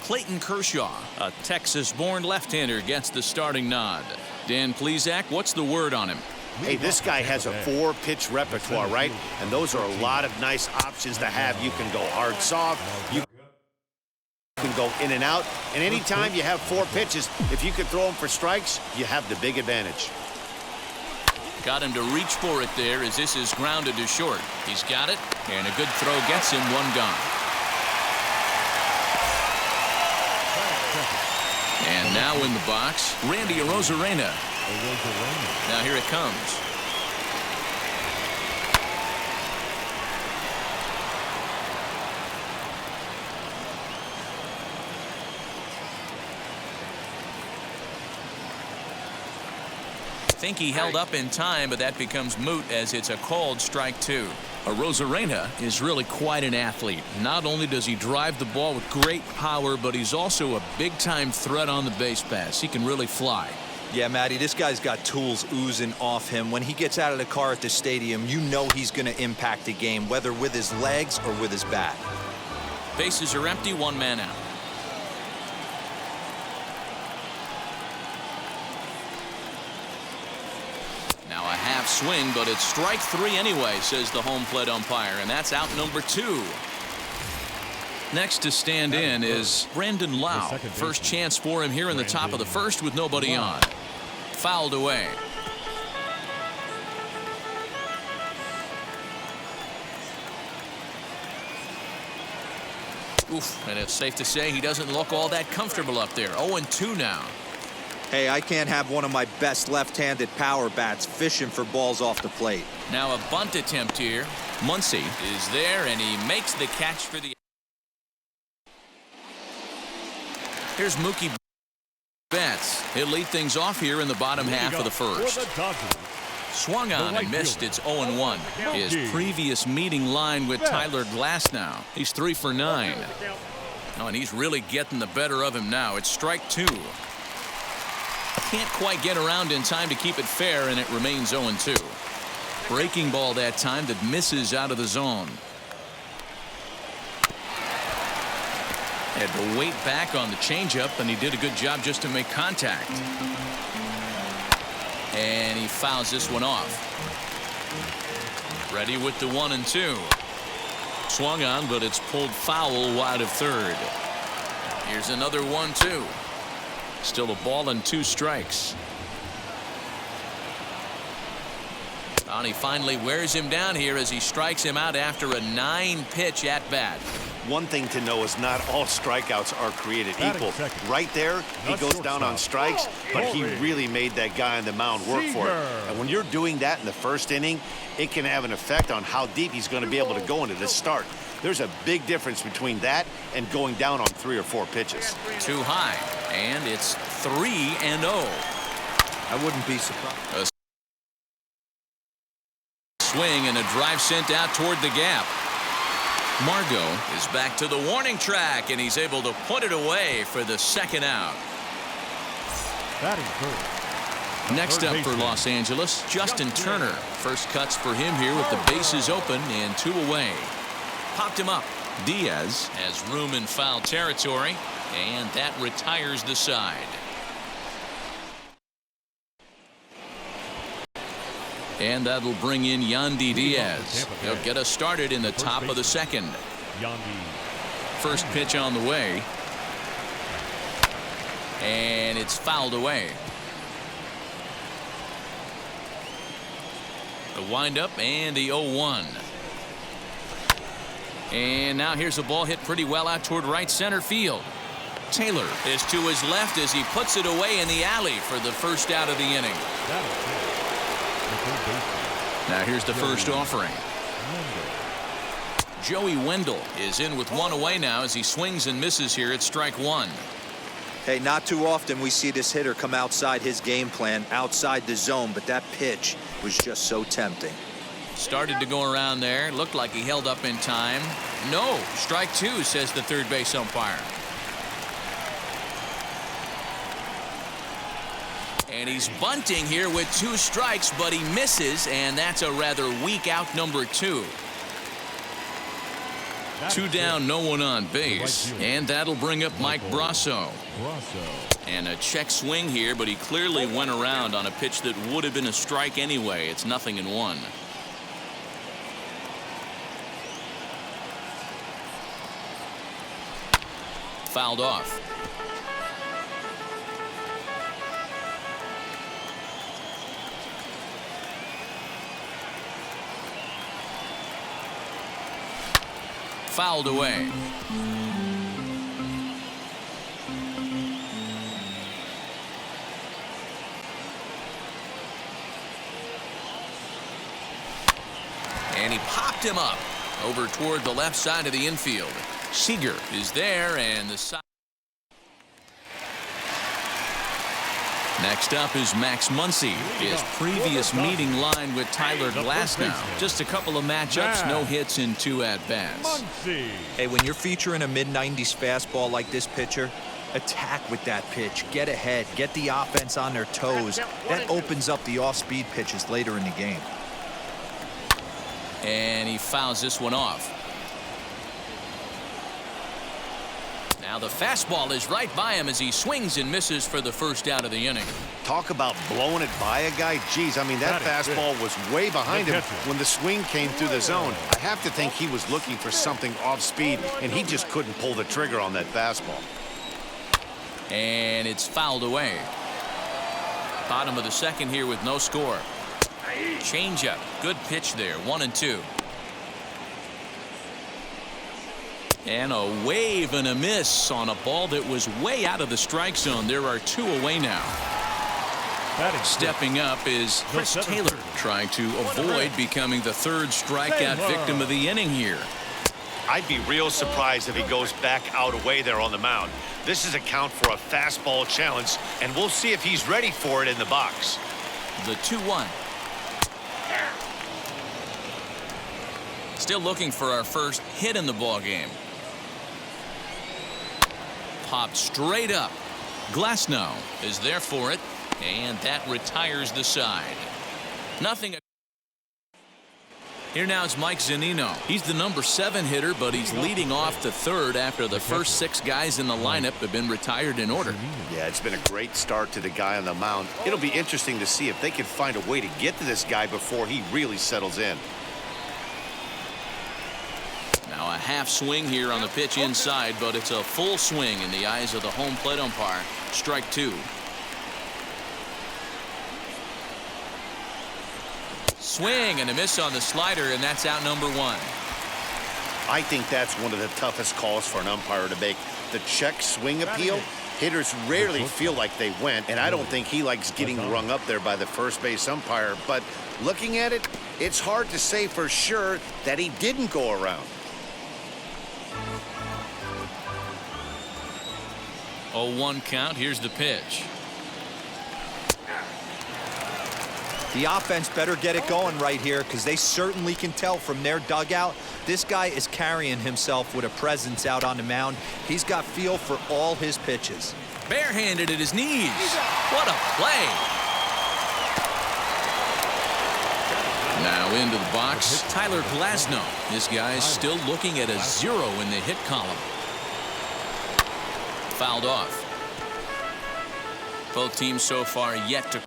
Clayton Kershaw, a Texas-born left-hander, gets the starting nod. Dan Plesac, what's the word on him? Hey, this guy has a 4-pitch repertoire, right? And those are a lot of nice options to have. You can go hard, soft. You can go in and out. And anytime you have 4 pitches, if you can throw them for strikes, you have the big advantage. Got him to reach for it there as this is grounded to short. He's got it, and a good throw gets him 1 gone. And now in the box, Randy Arozarena. Now here it comes. I think he held up in time, but that becomes moot as it's a called strike 2. Arozarena is really quite an athlete. Not only does he drive the ball with great power, but he's also a big-time threat on the base pass. He can really fly. Yeah, Matty, this guy's got tools oozing off him. When he gets out of the car at the stadium, you know he's going to impact the game, whether with his legs or with his bat. Bases are empty, 1 man out. Now a half swing, but it's strike 3 anyway, says the home plate umpire, and that's out number 2. Next to stand in is Brandon Lau. First chance for him here in the top of the first with nobody on. Fouled away. Oof, and it's safe to say he doesn't look all that comfortable up there. 0-2 now. Hey, I can't have one of my best left-handed power bats fishing for balls off the plate. Now a bunt attempt here. Muncy is there, and he makes the catch for the... Here's Mookie Betts. He'll lead things off here in the bottom half of the first. Swung on and missed. It's 0-1. His previous meeting line with Tyler Glasnow. He's 3 for 9. Oh, and he's really getting the better of him now. It's strike 2. Can't quite get around in time to keep it fair, and it remains 0-2. Breaking ball that time that misses out of the zone. Had to wait back on the changeup, and he did a good job just to make contact. And he fouls this one off. Ready with the 1-2. Swung on, but it's pulled foul wide of third. Here's another 1-2. Still a ball and 2 strikes. And he finally wears him down here as he strikes him out after a 9-pitch at bat. One thing to know is not all strikeouts are created equal. Right there, he goes down on strikes, but he really made that guy on the mound work for it. And when you're doing that in the first inning, it can have an effect on how deep he's going to be able to go into this start. There's a big difference between that and going down on 3 or 4 pitches. Too high, and it's 3-0. I wouldn't be surprised. A swing and a drive sent out toward the gap. Margot is back to the warning track, and he's able to put it away for the 2nd out. Next up for Los Angeles, Justin Turner. First cuts for him here with the bases open and 2 away. Popped him up. Diaz has room in foul territory, and that retires the side. And that'll bring in Yandy Diaz. He'll get us started in the top of the 2nd. First pitch on the way. And it's fouled away. The windup and the 0-1. And now here's a ball hit pretty well out toward right center field. Taylor is to his left as he puts it away in the alley for the first out of the inning. Now here's the first offering. Joey Wendell is in with 1 away now as he swings and misses here at strike 1. Hey, not too often we see this hitter come outside his game plan, outside the zone, but that pitch was just so tempting. Started to go around there. Looked like he held up in time. No, strike 2, says the third base umpire. And he's bunting here with 2 strikes, but he misses, and that's a rather weak out number 2. Two down, no one on base. And that'll bring up Mike Brasso. And a check swing here, but he clearly went around on a pitch that would have been a strike anyway. It's 0-1. Fouled off. Fouled away. And he popped him up over toward the left side of the infield. Seager is there, and the side. Next up is Max Muncy. His previous meeting line with Tyler Glasnow. Just a couple of matchups, no hits in 2 at-bats. Hey, when you're featuring a mid-90s fastball like this pitcher, attack with that pitch. Get ahead. Get the offense on their toes. That opens up the off-speed pitches later in the game. And he fouls this one off. Now the fastball is right by him as he swings and misses for the first out of the inning. Talk about blowing it by a guy. Geez, I mean, that fastball was way behind him when the swing came through the zone. I have to think he was looking for something off speed, and he just couldn't pull the trigger on that fastball. And it's fouled away. Bottom of the second here with no score. Changeup. Good pitch there. 1-2. And a wave and a miss on a ball that was way out of the strike zone. There are 2 away now. Stepping up is Chris Taylor, trying to avoid becoming the 3rd strikeout victim of the inning here. I'd be real surprised if he goes back out away there on the mound. This is a count for a fastball challenge, and we'll see if he's ready for it in the box. The 2-1. Still looking for our first hit in the ball game. Popped straight up. Glasnow is there for it, and that retires the side. Nothing. Here now is Mike Zunino. He's the number 7 hitter, but he's leading off the 3rd after the first 6 guys in the lineup have been retired in order. Yeah, it's been a great start to the guy on the mound. It'll be interesting to see if they can find a way to get to this guy before he really settles in. Now a half swing here on the pitch inside, but it's a full swing in the eyes of the home plate umpire. Strike 2. Swing and a miss on the slider, and that's out number 1. I think that's one of the toughest calls for an umpire to make. The check swing appeal. Hitters rarely feel like they went, and I don't think he likes getting rung up there by the first base umpire. But looking at it, it's hard to say for sure that he didn't go around. 0-1 count. Here's the pitch. The offense better get it going right here, because they certainly can tell from their dugout this guy is carrying himself with a presence out on the mound. He's got feel for all his pitches. Barehanded at his knees. What a play. Now into the box, Tyler Glasnow. This guy's still looking at a 0 in the hit column. Fouled off. Both teams so far yet to